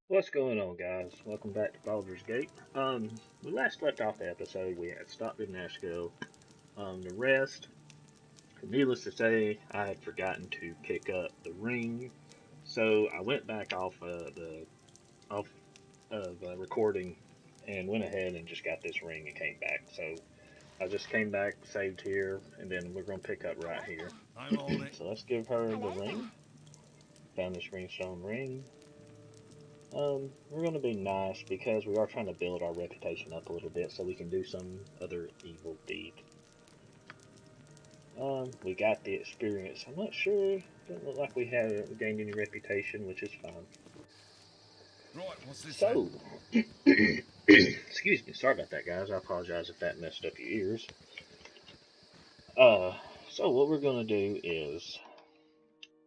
What's going on, guys? Welcome back to Baldur's Gate. We last left off the episode. We had stopped in Nashkel. The rest, needless to say, I had forgotten to pick up the ring, so I went back off of recording and went ahead and just got this ring and came back. So I just came back, saved here, and then we're gonna pick up right here. I'm on it. So let's give her the ring. Found this ringstone ring. We're going to be nice because we are trying to build our reputation up a little bit so we can do some other evil deed. We got the experience. I'm not sure. Doesn't look like we have gained any reputation, which is fine. Right, what's this So, excuse me. Sorry about that, guys. I apologize if that messed up your ears. Uh, so what we're going to do is,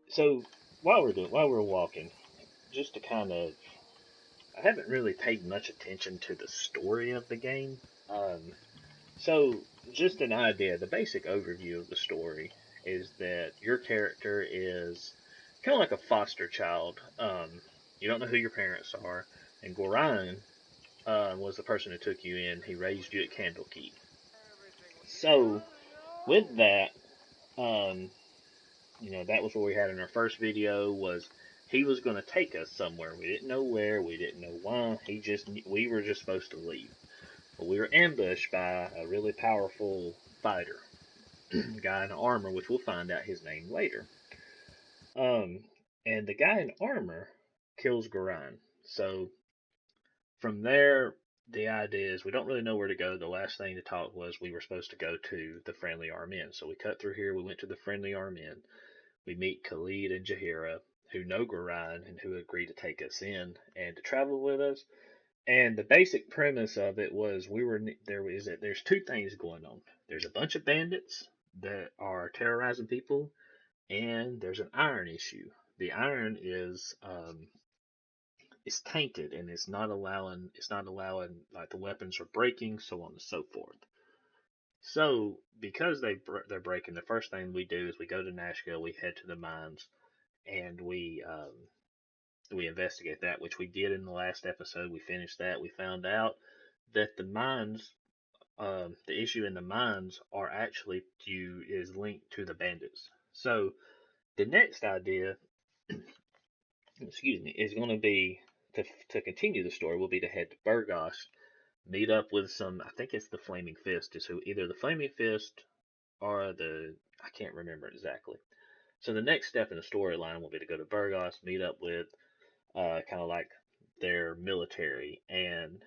so while we're walking, just to kind of I haven't really paid much attention to the story of the game. Um, so, just an idea, the basic overview of the story is that your character is kind of like a foster child. You don't know who your parents are, and Goran was the person who took you in. He raised you at Candlekeep. So, with that, um, that was what we had in our first video was he was going to take us somewhere. We didn't know where, we didn't know why. We were just supposed to leave. But we were ambushed by a really powerful fighter, guy in armor, which we'll find out his name later. Um, and the guy in armor kills Garan. So from there, the idea is we don't really know where to go. The last thing to talk was we were supposed to go to the friendly arm inn. So we cut through here. We went to the friendly arm inn. We meet Khalid and Jahira, who know Gorion and who agree to take us in and to travel with us. And the basic premise of it was there's two things going on. There's a bunch of bandits that are terrorizing people, and there's an iron issue. The iron is tainted and it's not allowing like the weapons are breaking, so on and so forth. So because they're breaking, the first thing we do is we go to Nashkel, we head to the mines, and we investigate that, which we did in the last episode. We finished that. We found out that the issue in the mines is linked to the bandits. So the next idea, excuse me, is going to be to continue the story. Will be to head to Burgos, meet up with some. I think it's the Flaming Fist. Is who either the Flaming Fist or the I can't remember exactly. So the next step in the storyline will be to go to Burgos, meet up with kind of like their military, and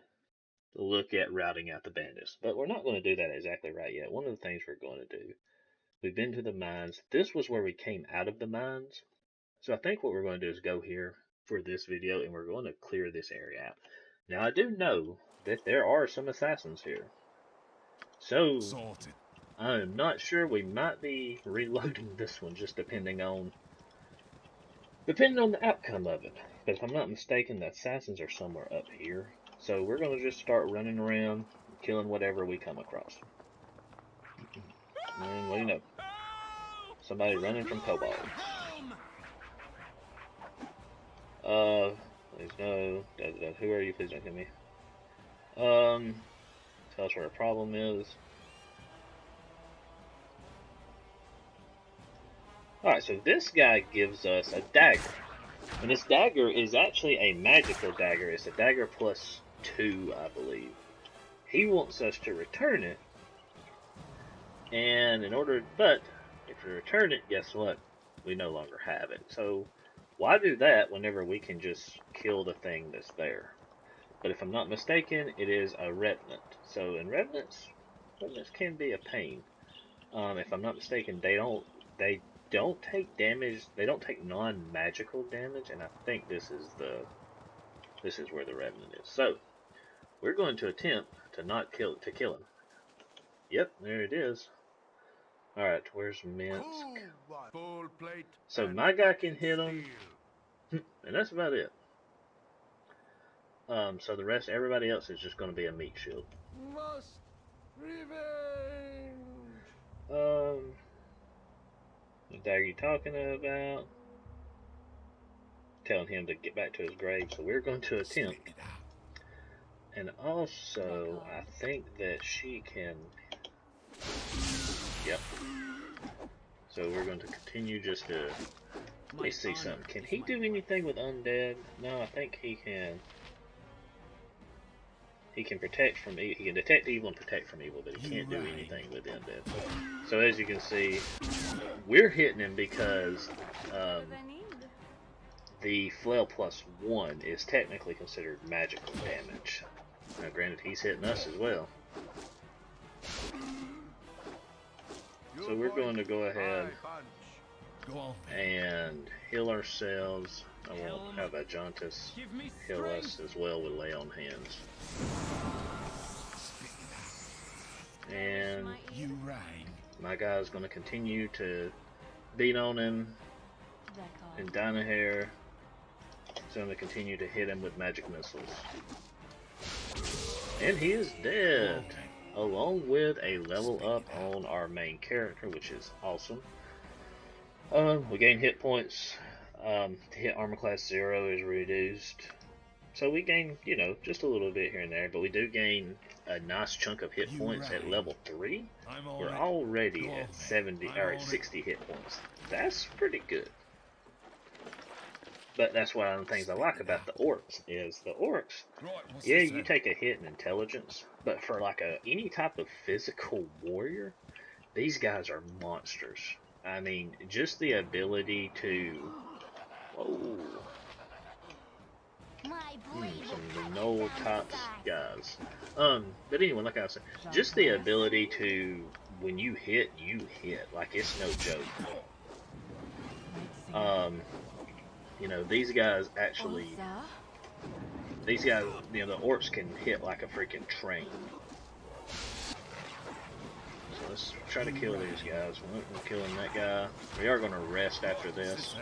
look at routing out the bandits. But we're not going to do that exactly right yet. One of the things we're going to do, we've been to the mines. This was where we came out of the mines. So I think what we're going to do is go here for this video and we're going to clear this area out. Now I do know that there are some assassins here. So Sorted. I'm not sure, we might be reloading this one just depending on the outcome of it. But if I'm not mistaken, the assassins are somewhere up here. So we're going to just start running around, killing whatever we come across. And what do you know? Somebody running from kobolds. Please no. Who are you? Please don't hit me. Tell us where our problem is. Alright, so this guy gives us a dagger. And this dagger is actually a magical dagger. It's a dagger +2, I believe. He wants us to return it. And but if we return it, guess what? We no longer have it. So why do that whenever we can just kill the thing that's there? But if I'm not mistaken, it is a revenant. So in revenants can be a pain. If I'm not mistaken, they don't take damage. They don't take non-magical damage, and I think this is where the revenant is. So we're going to attempt to kill him. Yep, there it is. Alright, where's Minsk? So my guy can hit him, and that's about it. So the rest, everybody else is just going to be a meat shield. Must revenge. The dagger you talking about? telling him to get back to his grave. So we're going to attempt. And also, I think that she can... Yep. So we're going to continue just to... Let me see something. Can he do anything with undead? No, I think he can. He can protect from evil. He can detect evil and protect from evil, but he can't do anything with undead. So as you can see, we're hitting him because the flail +1 is technically considered magical damage. Now, granted, he's hitting us as well. So we're going to go ahead and heal ourselves. I will have Ajantis heal us as well with lay on hands. And my guy's going to continue to beat on him. And Dynahair is going to continue to hit him with magic missiles. And he is dead, along with a level up on our main character, which is awesome. We gain hit points. To hit armor class 0 is reduced. So we gain, you know, just a little bit here and there, but we do gain a nice chunk of hit points at level 3. We're already at 60 hit points. That's pretty good. But that's one of the things I like about the orcs, is the orcs, yeah, you take a hit in intelligence, but for like any type of physical warrior, these guys are monsters. I mean, just the ability to, whoa, some no tops guys. But anyway, like I said, just the ability to, when you hit, like it's no joke. You know, these guys, you know, the orcs can hit like a freaking train. So let's try to kill these guys. We're killing that guy. We are going to rest after this.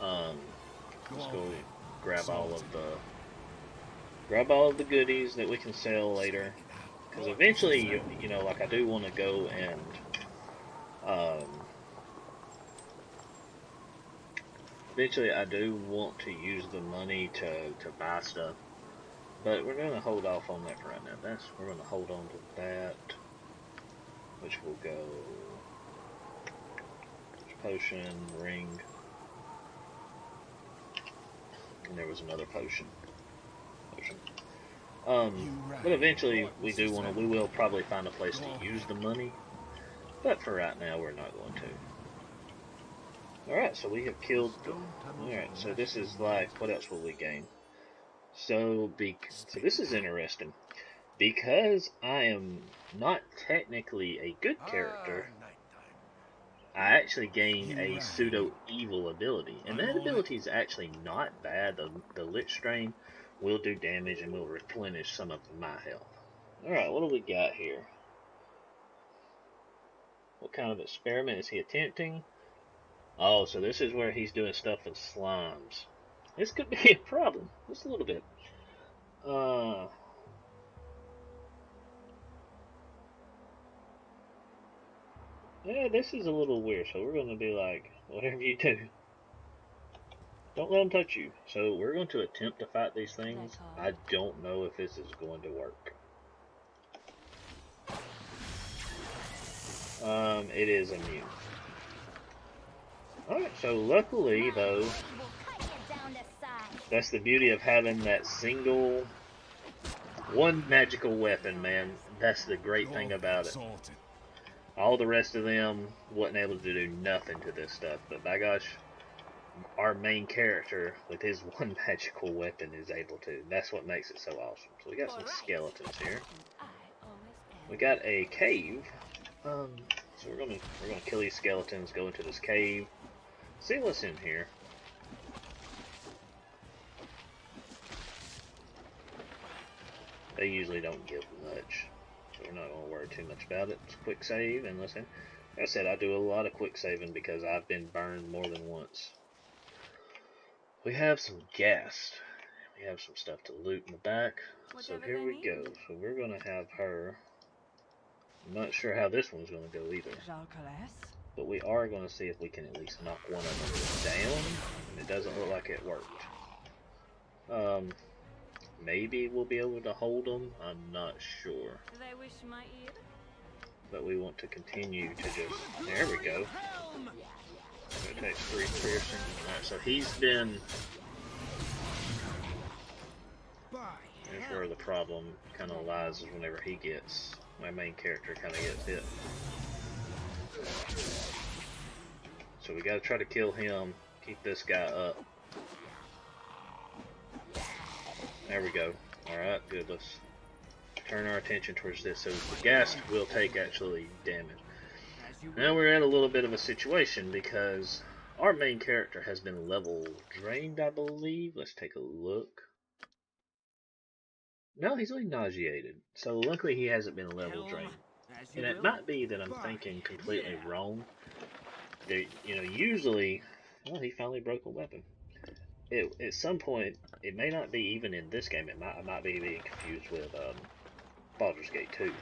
Let's go grab all of the goodies that we can sell later. Because eventually, you know, like I do want to go and eventually, I do want to use the money to buy stuff, but we're going to hold off on that for right now. We're going to hold on to that, which will go potion, ring, and there was another potion. But eventually, we will probably find a place to use the money, but for right now, we're not going to. Alright, so we have killed... Alright, so this is like... What else will we gain? So this is interesting. Because I am not technically a good character, I actually gain a pseudo-evil ability. And that ability is actually not bad. The Lich Strain will do damage and will replenish some of my health. Alright, what do we got here? What kind of experiment is he attempting? Oh, so this is where he's doing stuff with slimes. This could be a problem. Just a little bit. Yeah, this is a little weird. So we're going to be like, whatever you do, don't let them touch you. So we're going to attempt to fight these things. I don't know if this is going to work. It is immune. Alright, so luckily, though, that's the beauty of having that one magical weapon, man. That's the great thing about it. All the rest of them wasn't able to do nothing to this stuff, but by gosh, our main character, with his one magical weapon, is able to. That's what makes it so awesome. So we got some skeletons here. We got a cave. So we're gonna kill these skeletons, go into this cave. See what's in here. They usually don't give much, so we're not going to worry too much about it. It's a quick save, and listen, like I said, I do a lot of quick saving because I've been burned more than once. We have some gas. We have some stuff to loot in the back. So here we go. So we're going to have her. I'm not sure how this one's going to go either. But we are going to see if we can at least knock one of them down. and it doesn't look like it worked. Maybe we'll be able to hold them. I'm not sure. They wish my ear. But we want to continue to just... There we go. It takes 3 piercing. Alright, so he's been... There's where the problem kind of lies, is whenever he gets... My main character kind of gets hit. So we gotta try to kill him. Keep this guy up. There we go. Alright, good. Let's turn our attention towards this. So the ghast will take actually damage. Now we're in a little bit of a situation because our main character has been level drained, I believe. Let's take a look. No, he's only nauseated. So luckily he hasn't been level drained. And it might be that I'm thinking completely wrong. They, usually... Well, he finally broke a weapon. At some point, it may not be even in this game. I might be being confused with Baldur's Gate 2.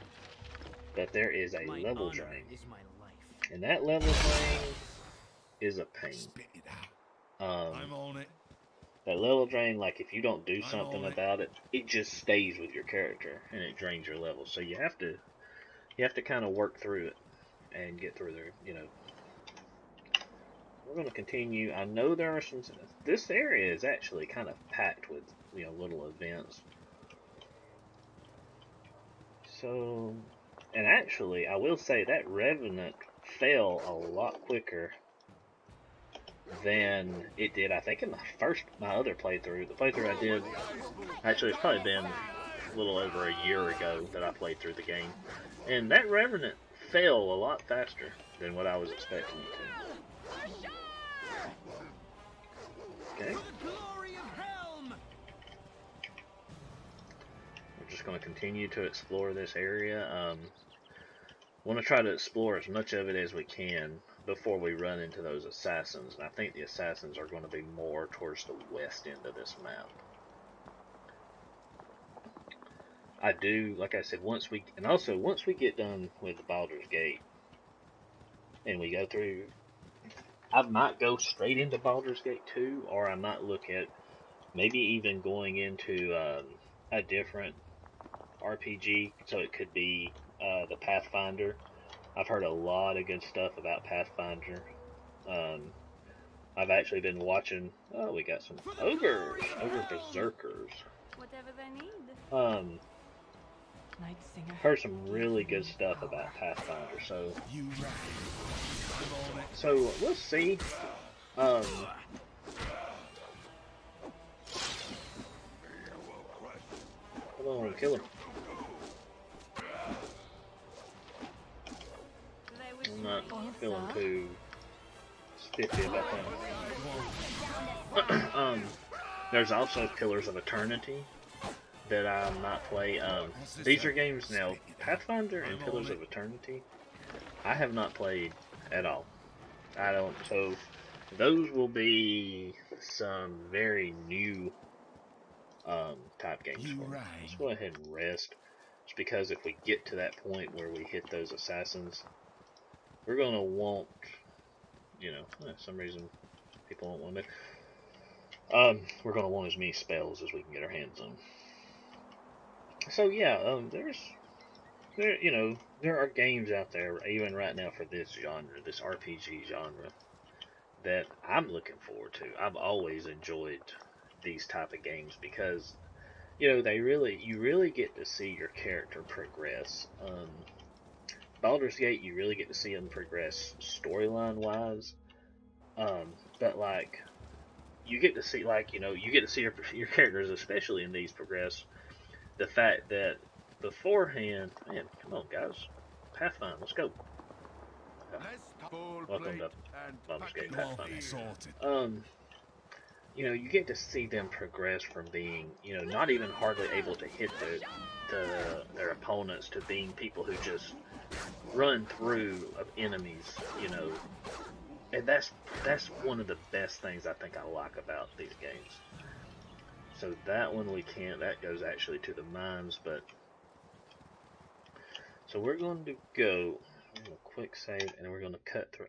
But there is a level drain. And that level drain is a pain. I'm on it. That level drain, like if you don't do something about it, it just stays with your character and it drains your level. So you have to kind of work through it and get through there, We're going to continue. I know there are some... This area is actually kind of packed with, little events. So... And actually, I will say that Revenant fell a lot quicker than it did, I think, in my other playthrough. The playthrough I did... Actually, it's probably been a little over a year ago that I played through the game. And that Revenant fell a lot faster than what I was expecting it to. Okay. We're just going to continue to explore this area. Want to try to explore as much of it as we can before we run into those assassins. And I think the assassins are going to be more towards the west end of this map. I do, like I said, once we get done with Baldur's Gate and we go through, I might go straight into Baldur's Gate 2, or I might look at maybe even going into a different RPG, so it could be the Pathfinder. I've heard a lot of good stuff about Pathfinder. I've actually been watching, we got some ogre berserkers. Whatever they need. Heard some really good stuff about Pathfinder, so we'll see. Hold on, kill him. I'm not feeling too spiffy about that. There's also Pillars of Eternity that I might play. These are games now, Pathfinder and Pillars of Eternity, I have not played at all. So those will be some very new type games for me. Let's go ahead and rest. Just because if we get to that point where we hit those assassins, we're going to want, for some reason people don't want to. We're going to want as many spells as we can get our hands on. So yeah, there are games out there, even right now for this genre, this RPG genre, that I'm looking forward to. I've always enjoyed these type of games because, you really get to see your character progress. Baldur's Gate, you really get to see them progress storyline wise, but like, you get to see your characters, especially in these, progress. The fact that beforehand, man, come on guys, Pathfinder, let's go. Welcome to Baldur's Gate Pathfinder. You get to see them progress from being, not even hardly able to hit their opponents to being people who just run through enemies, and that's one of the best things I think I like about these games. So that one that goes actually to the mines, but so we're going to go quick save, and we're going to cut through.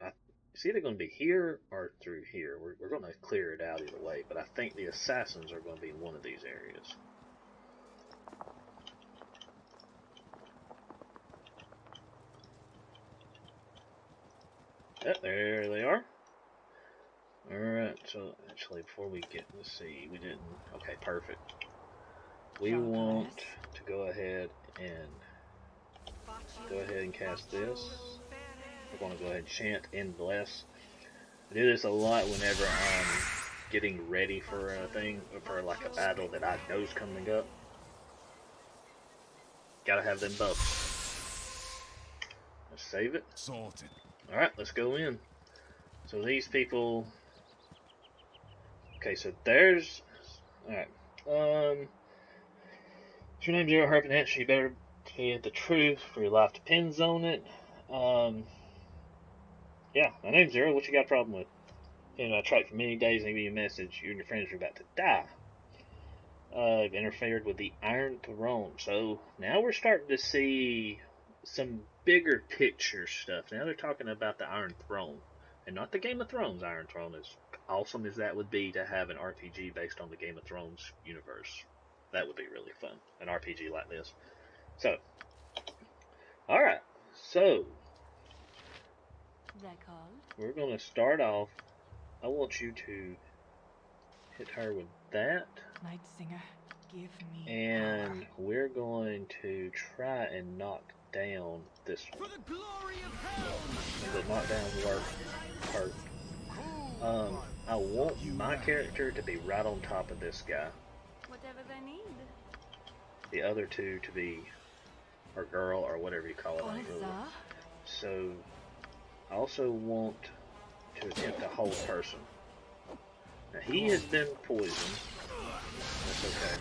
It's either going to be here or through here. We're going to clear it out either way, but I think the assassins are going to be in one of these areas. Yep, there they are. Alright, so actually before we get, let's see, we didn't, okay, perfect. We want to go ahead and cast this. We're going to go ahead and chant and bless. I do this a lot whenever I'm getting ready for a thing, for like a battle that I know's coming up. Gotta have them buffs. Let's save it. Sorted. Alright, let's go in. So these people... Okay, so there's... Alright. If your name's Zero Herb and Answer, you better be the truth, for your life depends on it. Yeah, my name's Zero. What you got a problem with? I tried for many days and give you a message. You and your friends are about to die. I've interfered with the Iron Throne. So now we're starting to see some bigger picture stuff. Now they're talking about the Iron Throne. And not the Game of Thrones Iron Throne. As awesome as that would be to have an RPG based on the Game of Thrones universe. That would be really fun. An RPG like this. So, alright. So, we're going to start off. I want you to hit her with that. Night Singer, give me and power. we're going to try and knock down this one. For the glory of hell! The knockdown work hurt. I want my character to be right on top of this guy. Whatever they need. The other two to be, or girl, or whatever you call it. I don't really. So, I also want to attempt to hold person. Now, he has been poisoned. That's okay.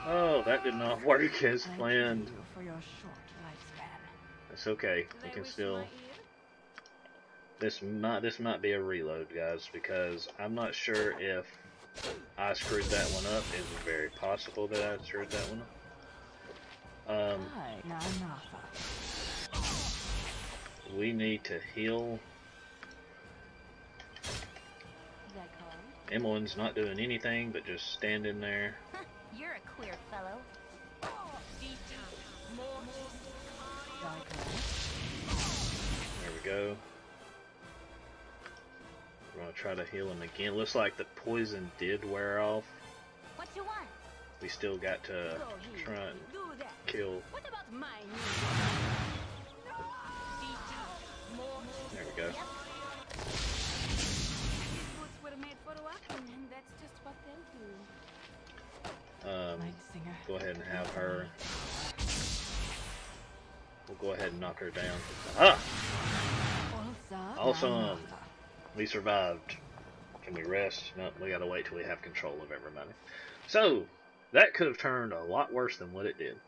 Oh, that did not work as planned. For your short lifespan. That's okay. We can still... This might be a reload, guys, because I'm not sure if I screwed that one up. It's very possible that I screwed that one up. We need to heal. Emmeline's not doing anything but just standing there. You're a queer fellow. There we go. We're gonna try to heal him again. Looks like the poison did wear off. What you want? We still got to try and kill. What about mine? There we go. These boots were made for walking, and that's just what they'll do. Night Singer. Go ahead and have her. We'll go ahead and knock her down. Ah! Awesome. We survived. Can we rest? No, we gotta wait till we have control of everybody. So, that could have turned a lot worse than what it did.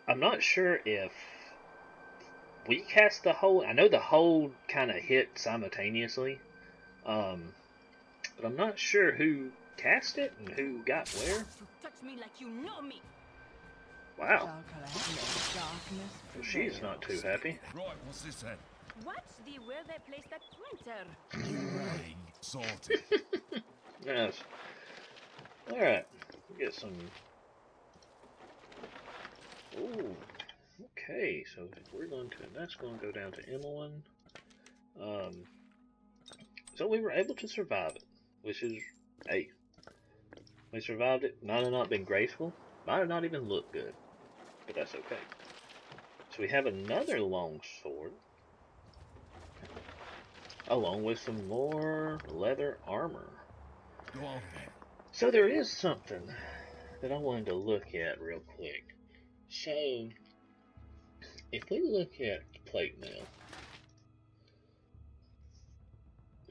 I'm not sure if we cast the hold. I know the hold kind of hit simultaneously. But I'm not sure who cast it and who got where. You touch me like you know me. Wow. Well, she's not too happy. Right, what's this then? Watch the where they placed that pointer. Right. Sorted. Yes. Alright. We'll get some... Ooh. Okay, so we're going to... That's going to go down to Emmeline. So we were able to survive it. Which is... Hey. We survived it. Might have not been graceful. Might have not even looked good. But that's okay. So we have another long sword. Along with some more leather armor. Go on then. So there is something that I wanted to look at real quick. So, if we look at the plate mail.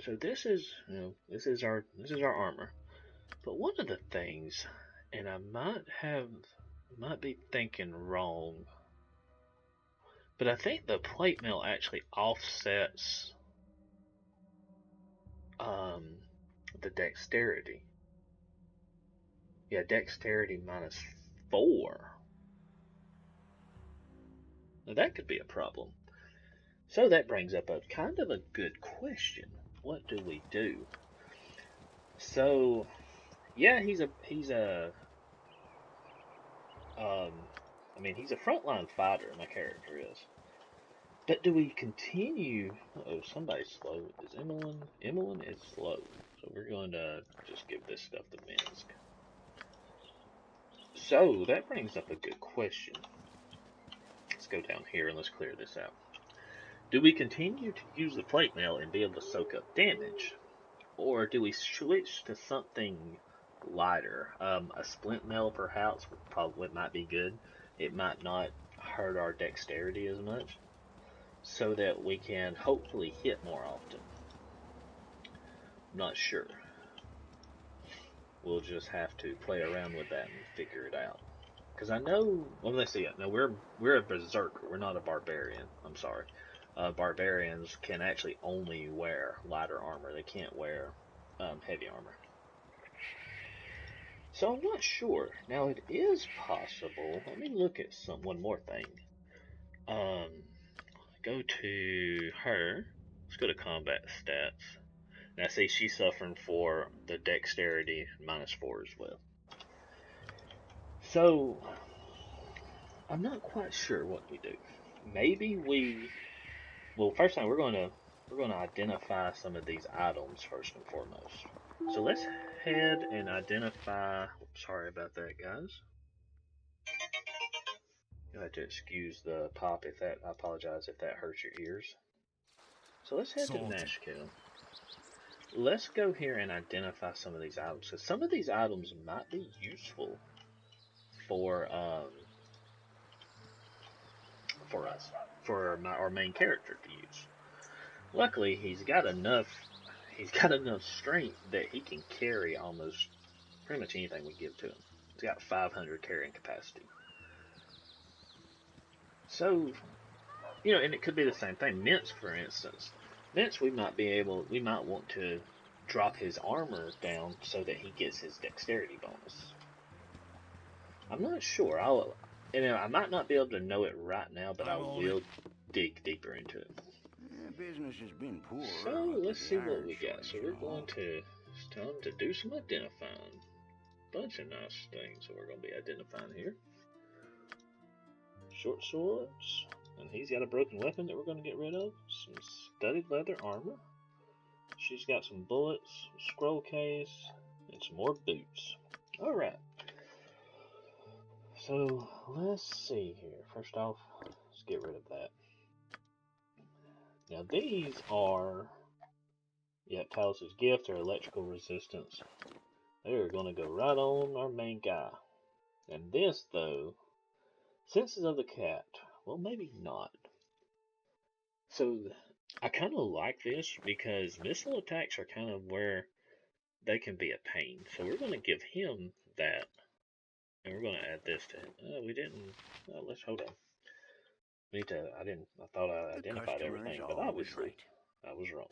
So this is, this is our armor. But one of the things, and I might be thinking wrong, but I think the plate mail actually offsets the dexterity. Yeah, dexterity -4. Now that could be a problem. So that brings up a kind of a good question. What do we do? So, yeah, um, he's a frontline fighter, my character is. But do we continue? Oh, somebody's slow. Is Emmeline? Emmeline is slow. So we're going to just give this stuff to Minsk. So that brings up a good question. Let's go down here and let's clear this out. Do we continue to use the plate mail and be able to soak up damage? Or do we switch to something lighter? A splint mail perhaps probably might be good. It might not hurt our dexterity as much, so that we can hopefully hit more often. I'm not sure. We'll just have to play around with that and figure it out. Because I know, well, let's see. No, we're a berserker. We're not a barbarian. I'm sorry. Barbarians can actually only wear lighter armor. They can't wear heavy armor. So I'm not sure. Now it is possible. Let me look at one more thing. Go to her. Let's go to combat stats. Now see, she's suffering for the dexterity -4 as well. So I'm not quite sure what we do. Maybe well, first thing we're going to identify some of these items first and foremost. So let's head and identify. Sorry about that, guys. You'll have to excuse the pop if that. I apologize if that hurts your ears. So let's head to Nashkel. Let's go here and identify some of these items. So some of these items might be useful for us, for our main character to use. Luckily, he's got enough strength that he can carry almost pretty much anything we give to him. He's got 500 carrying capacity. So, and it could be the same thing. Minsk, for instance. Minsk, we might want to drop his armor down so that he gets his dexterity bonus. I'm not sure. I might not be able to know it right now, but I will dig deeper into it. Business has been poor. So let's see what we got. So we're going to, it's time to do some identifying. Bunch of nice things that we're going to be identifying here. Short swords, and he's got a broken weapon that we're going to get rid of. Some studded leather armor. She's got some bullets, a scroll case, and some more boots. Alright. So let's see here. First off, let's get rid of that. Now these are, Talos' gift or electrical resistance. They're going to go right on our main guy. And this, though, senses of the cat. Well, maybe not. So I kind of like this because missile attacks are kind of where they can be a pain. So we're going to give him that. And we're going to add this to him. We didn't. Let's hold on. I thought I identified everything, but obviously I was wrong.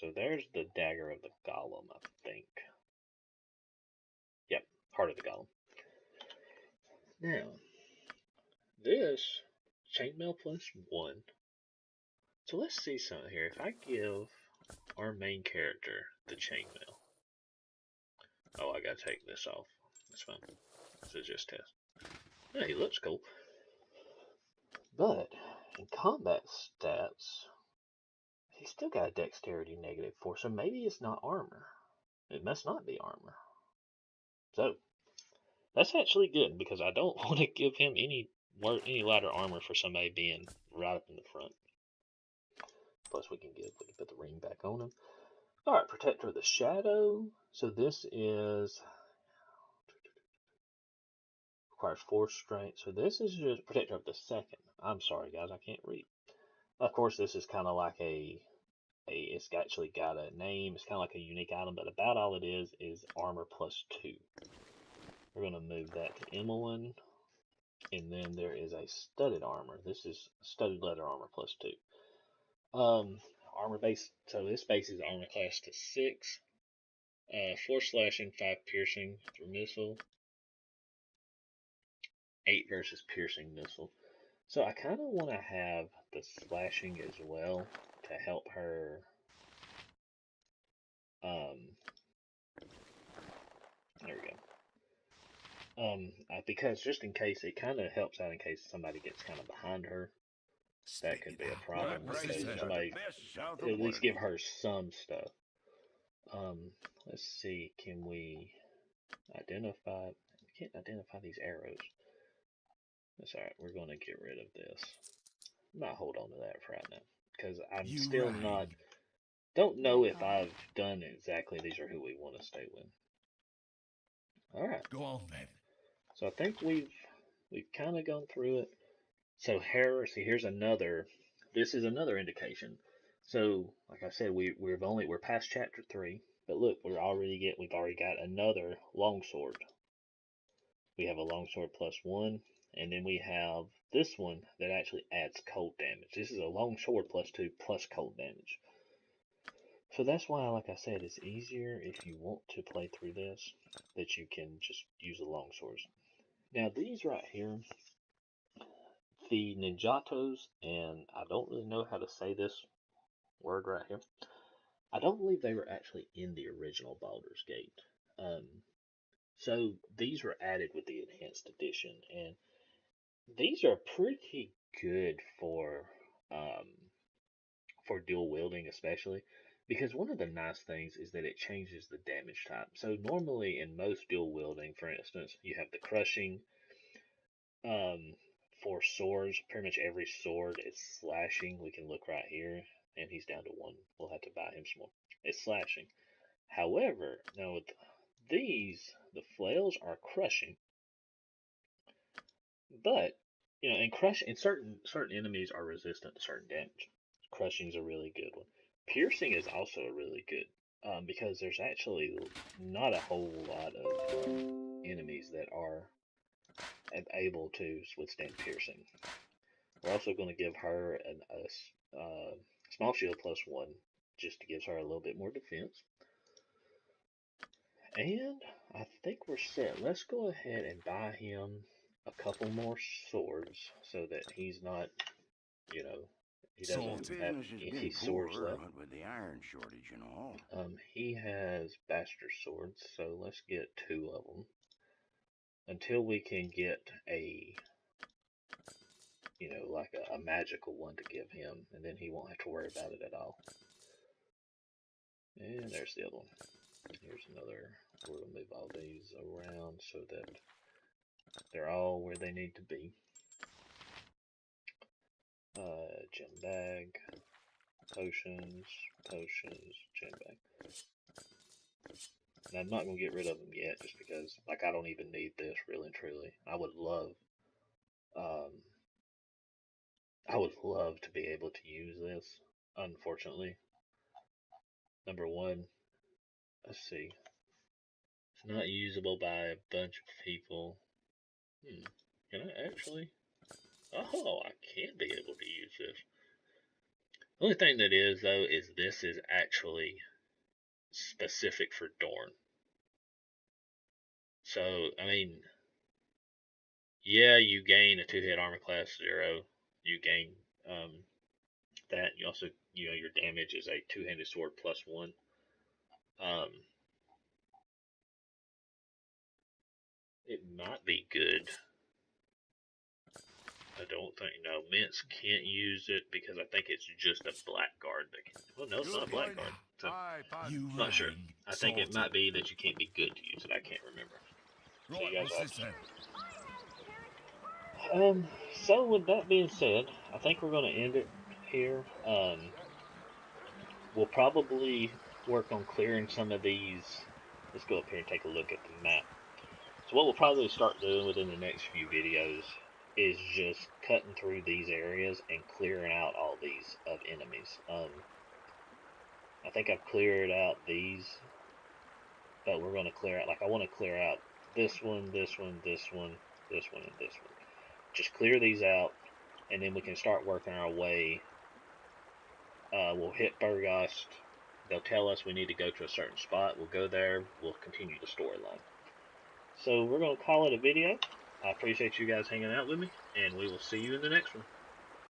So there's the dagger of the golem, I think. Yep, heart of the golem. Now, this chainmail +1. So let's see something here. If I give our main character the chainmail. Oh, I gotta take this off. That's fine. This is just test. Yeah, he looks cool. But in combat stats, he's still got a dexterity -4, so maybe it's not armor. It must not be armor. So that's actually good because I don't want to give him any lighter armor for somebody being right up in the front. Plus we can put the ring back on him. Alright, Protector of the Shadow. So this is requires 4 strength. So this is just Protector of the Second. I'm sorry guys, I can't read. Of course this is kind of like it's actually got a name. It's kind of like a unique item, but about all it is armor +2. We're going to move that to Emmeline. And then there is a studded armor. This is studded leather armor +2. Armor base. So this base is armor class to 6. 4 slashing, 5 piercing through missile. 8 versus piercing missile. So I kind of want to have the slashing as well to help her. There we go. Because just in case, it kind of helps out in case somebody gets kind of behind her. That could be a problem. What's So this then? somebody at least give her some stuff. Let's see. Can we identify? We can't identify these arrows. That's alright. We're going to get rid of this. I'm not hold on to that for right now because I'm You still rang. not. Don't know if I've done exactly. These are who we want to stay with. All right. Go on then. So I think we've kind of gone through it. So here's another. This is another indication. So like I said, we're past chapter 3, but look, we've already got another longsword. We have a longsword +1, and then we have this one that actually adds cold damage. This is a longsword +2 plus cold damage. So that's why, like I said, it's easier if you want to play through this, that you can just use the longswords. Now these right here, the ninjatos, and I don't really know how to say this word right here. I don't believe they were actually in the original Baldur's Gate. So these were added with the enhanced edition, and these are pretty good for dual wielding, especially because one of the nice things is that it changes the damage type. So normally in most dual wielding, for instance, you have the crushing. For swords, pretty much every sword is slashing. We can look right here, and he's down to 1. We'll have to buy him some more. It's slashing. However, now with these, the flails are crushing. But and certain enemies are resistant to certain damage. Crushing's a really good one. Piercing is also a really good, because there's actually not a whole lot of enemies that are able to withstand piercing. We're also going to give her a small shield +1, just to give her a little bit more defense. And I think we're set. Let's go ahead and buy him a couple more swords so that he's not, he doesn't have any swords left. With the iron shortage and all. He has bastard swords, so let's get 2 of them until we can get a, like a magical one to give him, and then he won't have to worry about it at all. And there's the other one. Here's another. We're going to move all these around so that they're all where they need to be. Gem bag, potions, gem bag. And I'm not going to get rid of them yet just because, like, I don't even need this, really and truly. I would love to be able to use this. Unfortunately, number 1, let's see. It's not usable by a bunch of people. Can I actually? Oh, I can be able to use this. The only thing that is, though, is this is actually specific for Dorn. So, I mean, yeah, you gain a 2-hit armor class 0. You gain that. You also, your damage is a 2-handed sword +1. It might be good. I don't think, no, Mints can't use it because I think it's just a blackguard that can. Well, no, it's not a blackguard. So, I'm not sure. I think it might be that you can't be good to use it. I can't remember. So you guys What's this then? So with that being said, I think we're going to end it here. We'll probably work on clearing some of these. Let's go up here and take a look at the map. So what we'll probably start doing within the next few videos is just cutting through these areas and clearing out all these of enemies. I think I've cleared out these, but we're going to clear out, I want to clear out this one, this one, this one, this one, and this one. Just clear these out, and then we can start working our way. We'll hit Burgast. They'll tell us we need to go to a certain spot. We'll go there. We'll continue the storyline. So we're going to call it a video. I appreciate you guys hanging out with me. and we will see you in the next one.